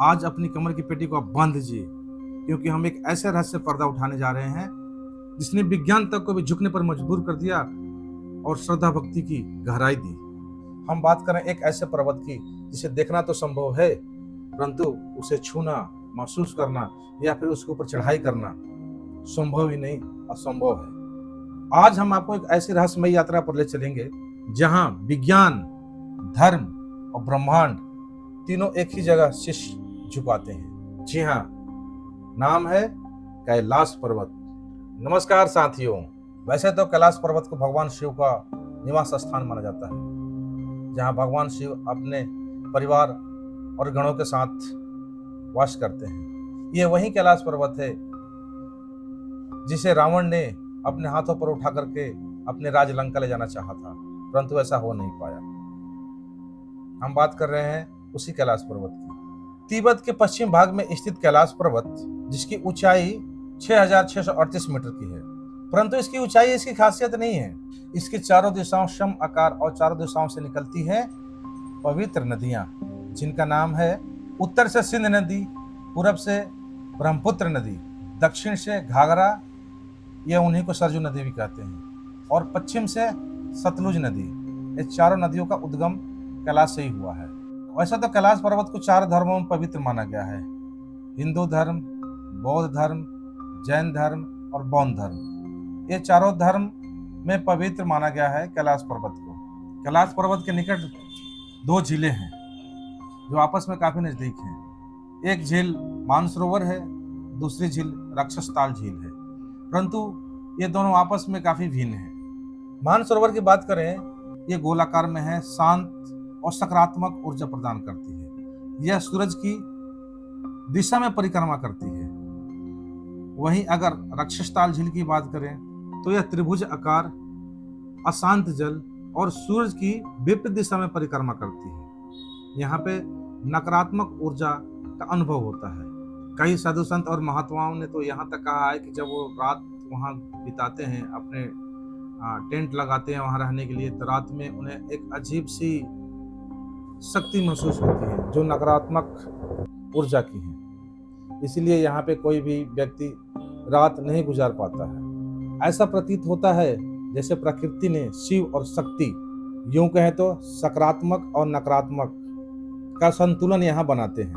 आज अपनी कमर की पेटी को आप बांध दीजिए, क्योंकि हम एक ऐसे रहस्य पर्दा उठाने जा रहे हैं जिसने विज्ञान तक को भी झुकने पर मजबूर कर दिया और श्रद्धा भक्ति की गहराई दी। हम बात करें एक ऐसे पर्वत की जिसे देखना तो संभव है, परंतु उसे छूना, महसूस करना या फिर उसके ऊपर चढ़ाई करना संभव ही नहीं, असंभव है। आज हम आपको एक ऐसी रहस्यमयी यात्रा पर ले चलेंगे जहां विज्ञान, धर्म और ब्रह्मांड तीनों एक ही जगह शीश झुकाते हैं। जी हाँ, नाम है कैलाश पर्वत। नमस्कार साथियों। वैसे तो कैलाश पर्वत को भगवान शिव का निवास स्थान माना जाता है, जहां भगवान शिव अपने परिवार और गणों के साथ वास करते हैं। ये वही कैलाश पर्वत है जिसे रावण ने अपने हाथों पर उठा करके अपने राज लंका ले जाना चाहा था, परंतु ऐसा हो नहीं पाया। हम बात कर रहे हैं उसी कैलाश पर्वत की। तिब्बत के पश्चिम भाग में स्थित कैलाश पर्वत, जिसकी ऊंचाई 6,638 मीटर की है, परंतु इसकी ऊंचाई इसकी खासियत नहीं है। इसकी चारों दिशाओं सम आकार और चारों दिशाओं से निकलती है पवित्र नदियां, जिनका नाम है उत्तर से सिंध नदी, पूरब से ब्रह्मपुत्र नदी, दक्षिण से घाघरा, यह उन्हीं को सरजू नदी भी कहते हैं, और पश्चिम से सतलुज नदी। ये चारों नदियों का उद्गम कैलाश से ही हुआ है। वैसे तो कैलाश पर्वत को 4 धर्मों में पवित्र माना गया है: हिंदू धर्म, बौद्ध धर्म, जैन धर्म और बौद्ध धर्म। ये चारों धर्म में पवित्र माना गया है कैलाश पर्वत को। कैलाश पर्वत के निकट 2 झीलें हैं जो आपस में काफी नजदीक हैं। एक झील मानसरोवर है, दूसरी झील राक्षसताल झील है, परंतु ये दोनों आपस में काफी भिन्न है। मानसरोवर की बात करें, ये गोलाकार में है, शांत और सकारात्मक ऊर्जा प्रदान करती है। यह सूरज की दिशा में परिक्रमा करती है। वहीं अगर राक्षसताल झील की बात करें तो यह त्रिभुज आकार, अशांत जल और सूरज की विपरीत दिशा में परिक्रमा करती है। यहाँ पे नकारात्मक ऊर्जा का अनुभव होता है। कई साधु संत और महात्माओं ने तो यहाँ तक कहा है कि जब वो रात वहाँ बिताते हैं, अपने टेंट लगाते हैं वहाँ रहने के लिए, तो रात में उन्हें एक अजीब सी शक्ति महसूस होती है जो नकारात्मक ऊर्जा की है। इसीलिए यहाँ पे कोई भी व्यक्ति रात नहीं गुजार पाता है। ऐसा प्रतीत होता है जैसे प्रकृति ने शिव और शक्ति, यूं कहें तो सकारात्मक और नकारात्मक का संतुलन यहाँ बनाते हैं।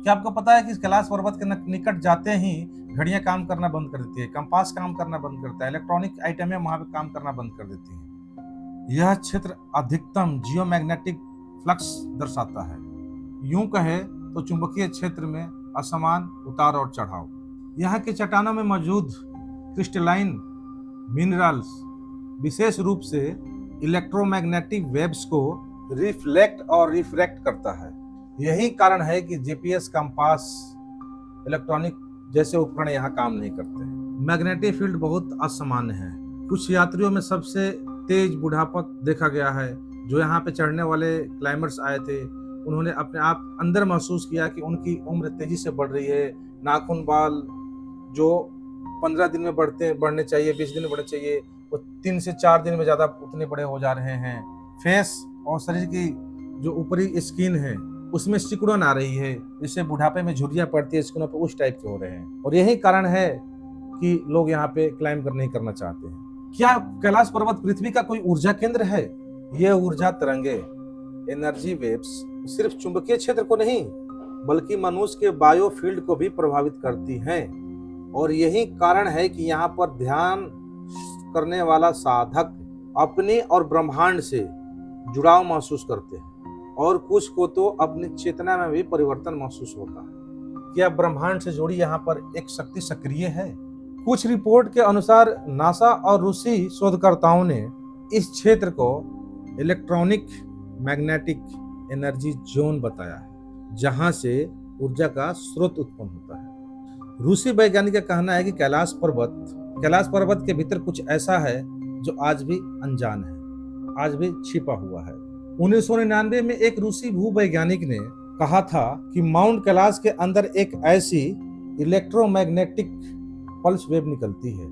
क्या आपको पता है कि कैलाश पर्वत के निकट जाते ही घड़ियां काम करना बंद कर देती है, कंपास काम करना बंद करता है, इलेक्ट्रॉनिक आइटमें वहां पे काम करना बंद कर देती है। यह क्षेत्र अधिकतम जियोमैग्नेटिक फ्लक्स दर्शाता है। यूं कहे तो चुंबकीय क्षेत्र में असमान उतार और चढ़ाव। यहाँ के चट्टानों में मौजूद क्रिस्टलाइन मिनरल्स विशेष रूप से इलेक्ट्रोमैग्नेटिक वेव्स को रिफ्लेक्ट और रिफ्रैक्ट करता है। यही कारण है कि जीपीएस, कंपास, इलेक्ट्रॉनिक जैसे उपकरण यहाँ काम नहीं करते हैं। मैग्नेटिक फील्ड बहुत असामान्य है। कुछ यात्रियों में सबसे तेज बुढ़ापा देखा गया है। जो यहाँ पे चढ़ने वाले क्लाइंबर्स आए थे, उन्होंने अपने आप अंदर महसूस किया कि उनकी उम्र तेजी से बढ़ रही है। नाखून, बाल जो 15 दिन में बढ़ने चाहिए, 20 दिन में बढ़ने चाहिए, वो 3 से 4 दिन में ज्यादा उतने बड़े हो जा रहे हैं। फेस और शरीर की जो ऊपरी स्किन है उसमें सिकुड़न आ रही है, जिससे बुढ़ापे में झुर्रियां पड़ती है स्किनों पे, उस टाइप के हो रहे हैं। और यही कारण है कि लोग यहाँ पे क्लाइंब नहीं करना चाहते हैं। क्या कैलाश पर्वत पृथ्वी का कोई ऊर्जा केंद्र है? यह ऊर्जा तरंगे, एनर्जी वेव्स सिर्फ चुंबकीय क्षेत्र को नहीं बल्कि मनुष्य के बायोफील्ड को भी प्रभावित करती हैं। और यही कारण है कि यहाँ पर ध्यान करने वाला साधक अपने और ब्रह्मांड से जुड़ाव महसूस करते हैं, और कुछ को तो अपनी चेतना में भी परिवर्तन महसूस होता है। क्या ब्रह्मांड से जुड़ी यहाँ पर एक शक्ति सक्रिय है? कुछ रिपोर्ट के अनुसार नासा और रूसी शोधकर्ताओं ने इस क्षेत्र को इलेक्ट्रॉनिक मैग्नेटिक एनर्जी जोन बताया है, जहां से ऊर्जा का स्रोत उत्पन्न होता है। रूसी वैज्ञानिक का कहना है कि कैलाश पर्वत के भीतर कुछ ऐसा है जो आज भी अनजान है, आज भी छिपा हुआ है। 1999 में एक रूसी भूवैज्ञानिक ने कहा था कि माउंट कैलाश के अंदर एक ऐसी इलेक्ट्रोमैग्नेटिक पल्स वेव निकलती है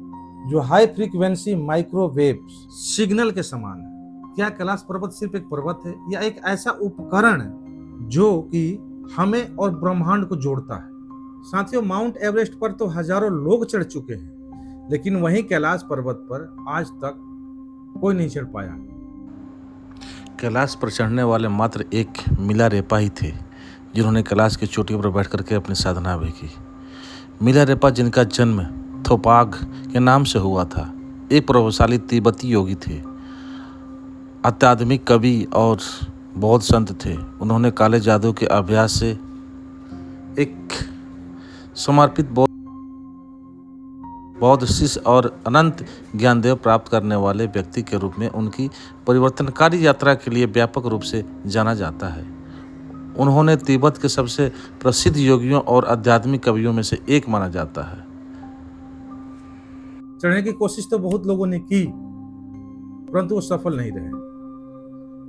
जो हाई फ्रीक्वेंसी माइक्रोवेव सिग्नल के समान है। क्या कैलाश पर्वत सिर्फ एक पर्वत है या एक ऐसा उपकरण जो कि हमें और ब्रह्मांड को जोड़ता है। साथियों, माउंट एवरेस्ट पर तो हजारों लोग चढ़ चुके हैं, लेकिन वहीं कैलाश पर्वत पर आज तक कोई नहीं चढ़ पाया। कैलाश पर चढ़ने वाले मात्र एक मिलारेपा ही थे जिन्होंने कैलाश की चोटी पर बैठ करके अपनी साधना भी की। मिलारेपा, जिनका जन्म थोपाग के नाम से हुआ था, एक प्रभावशाली तिब्बती योगी थे, आध्यात्मिक कवि और बौद्ध संत थे। उन्होंने काले जादू के अभ्यास से एक समर्पित बौद्ध शिष्य और अनंत ज्ञानदेव प्राप्त करने वाले व्यक्ति के रूप में उनकी परिवर्तनकारी यात्रा के लिए व्यापक रूप से जाना जाता है। उन्होंने तिब्बत के सबसे प्रसिद्ध योगियों और आध्यात्मिक कवियों में से एक माना जाता है। चढ़ने की कोशिश तो बहुत लोगों ने की, परंतु वो सफल नहीं रहे।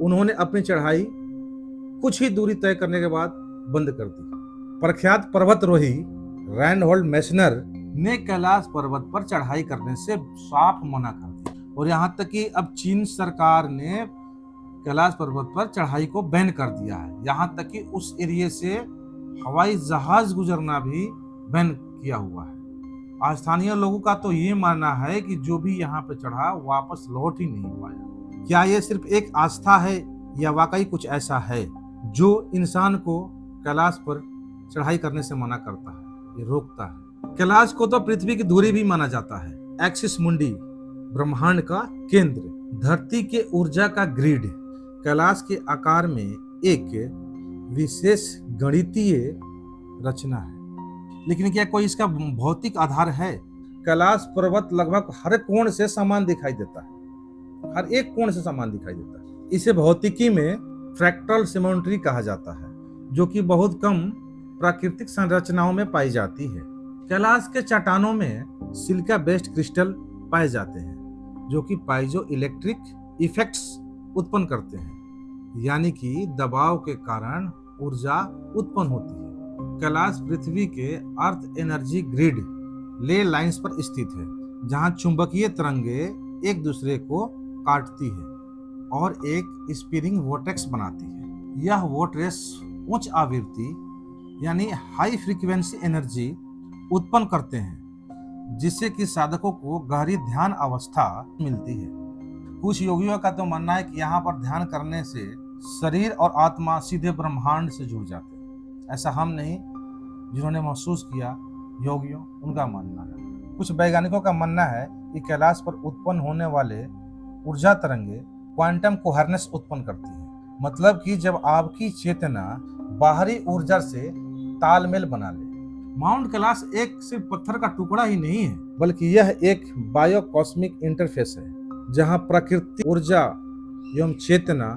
उन्होंने अपनी चढ़ाई कुछ ही दूरी तय करने के बाद बंद कर दी। प्रख्यात पर्वतारोही राइनहोल्ड मैस्नर ने कैलाश पर्वत पर चढ़ाई करने से साफ मना कर दिया, और यहाँ तक कि अब चीन सरकार ने कैलाश पर्वत पर चढ़ाई को बैन कर दिया है। यहाँ तक कि उस एरिया से हवाई जहाज गुजरना भी बैन किया हुआ है। स्थानीय लोगों का तो ये मानना है कि जो भी यहाँ पे चढ़ा वापस लौट ही नहीं पाया। क्या ये सिर्फ एक आस्था है या वाकई कुछ ऐसा है जो इंसान को कैलाश पर चढ़ाई करने से मना करता है, ये रोकता है? कैलाश को तो पृथ्वी की धुरी भी माना जाता है। एक्सिस मुंडी, ब्रह्मांड का केंद्र, धरती के ऊर्जा का ग्रिड। कैलाश के आकार में एक विशेष गणितीय रचना है, लेकिन क्या कोई इसका भौतिक आधार है? कैलाश पर्वत लगभग हर कोण से समान दिखाई देता है, हर एक कोण से समान दिखाई देता है। इसे भौतिकी में फ्रैक्टल सिमेट्री कहा जाता है, जो कि बहुत कम प्राकृतिक संरचनाओं में पाई जाती है। कैलाश के चट्टानों में सिलिका बेस्ड क्रिस्टल पाए जाते हैं, जो कि पाइजो इलेक्ट्रिक इफेक्ट्स उत्पन्न करते हैं, यानी कि दबाव के कारण ऊर्जा उत्पन्न होती है। कैलाश पृथ्वी के अर्थ एनर्जी ग्रिड ले लाइंस पर स्थित है, जहां चुंबकीय तरंगे एक दूसरे को काटती है और एक स्पिनिंग वोर्टेक्स बनाती है। यह वोर्टेक्स उच्च आवृत्ति यानी हाई फ्रीक्वेंसी एनर्जी उत्पन्न करते हैं, जिससे कि साधकों को गहरी ध्यान अवस्था मिलती है। कुछ योगियों का तो मानना है कि यहाँ पर ध्यान करने से शरीर और आत्मा सीधे ब्रह्मांड से जुड़ जाते हैं। ऐसा हम नहीं, जिन्होंने महसूस किया योगियों, उनका मानना है। कुछ वैज्ञानिकों का मानना है कि कैलाश पर उत्पन्न होने वाले ऊर्जा तरंगे क्वांटम कोहेरेंस उत्पन्न करती है। मतलब कि जब आपकी चेतना बाहरी ऊर्जा से तालमेल बना ले। माउंट कैलाश एक सिर्फ पत्थर का टुकड़ा ही नहीं है, बल्कि यह एक बायोकॉस्मिक इंटरफेस है, जहां प्रकृति, ऊर्जा एवं चेतना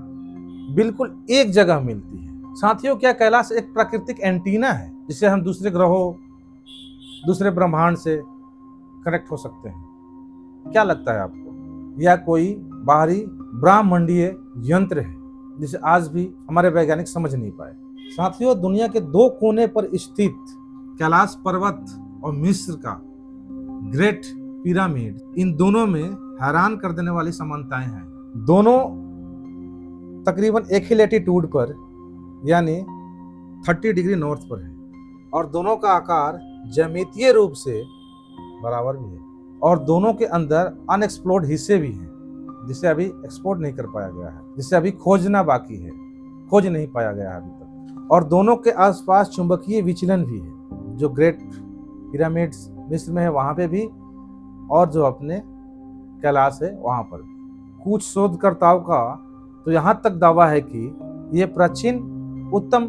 बिल्कुल एक जगह मिलती है। साथियों, क्या कैलाश एक प्राकृतिक एंटीना है जिससे हम दूसरे ग्रहों, दूसरे ब्रह्मांड से कनेक्ट हो सकते हैं? क्या लगता है आपको? यह कोई बाहरी ब्रह्मांडीय यंत्र है जिसे आज भी हमारे वैज्ञानिक समझ नहीं पाए? साथियों, दुनिया के दो कोने पर स्थित कैलाश पर्वत और मिस्र का ग्रेट पिरामिड, इन दोनों में हैरान कर देने वाली समानताएं हैं। दोनों तकरीबन एक ही लैटिट्यूड पर यानी 30 डिग्री नॉर्थ पर है, और दोनों का आकार ज्यामितीय रूप से बराबर भी है, और दोनों के अंदर अनएक्सप्लोर्ड हिस्से भी हैं, जिसे अभी एक्सप्लोर नहीं कर पाया गया है, जिसे अभी खोजना बाकी है, खोज नहीं पाया गया है अभी तक। और दोनों के आसपास चुंबकीय विचलन भी है, जो ग्रेट पिरामिड्स मिस्र में है वहाँ पे भी, और जो अपने कैलाश है वहाँ पर भी। कुछ शोधकर्ताओं का तो यहाँ तक दावा है कि ये प्राचीन उत्तम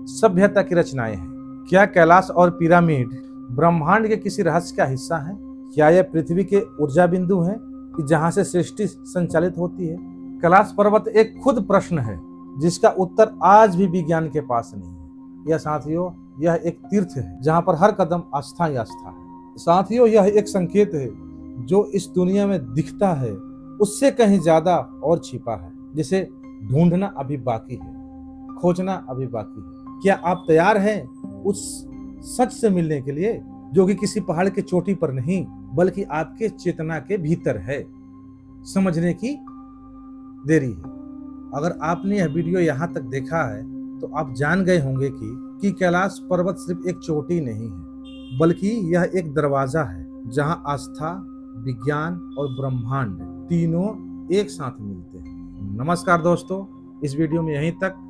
सभ्यता की रचनाएं हैं। क्या कैलाश और पिरामिड ब्रह्मांड के किसी रहस्य का हिस्सा है? क्या यह पृथ्वी के ऊर्जा बिंदु हैं कि जहाँ से सृष्टि संचालित होती है? कैलाश पर्वत एक खुद प्रश्न है जिसका उत्तर आज भी विज्ञान के पास नहीं है। यह साथियों, यह एक तीर्थ है जहाँ पर हर कदम आस्था ही आस्था है। साथियों, यह एक संकेत है जो इस दुनिया में दिखता है उससे कहीं ज्यादा और छिपा है, जिसे ढूंढना अभी बाकी है, खोजना अभी बाकी है। क्या आप तैयार हैं उस सच से मिलने के लिए जो कि किसी पहाड़ के चोटी पर नहीं बल्कि आपके चेतना के भीतर है? समझने की देरी है। अगर आपने यह वीडियो यहाँ तक देखा है तो आप जान गए होंगे कि कि कैलाश पर्वत सिर्फ एक चोटी नहीं है, बल्कि यह एक दरवाजा है जहां आस्था, विज्ञान और ब्रह्मांड तीनों एक साथ मिलते हैं। नमस्कार दोस्तों, इस वीडियो में यहीं तक।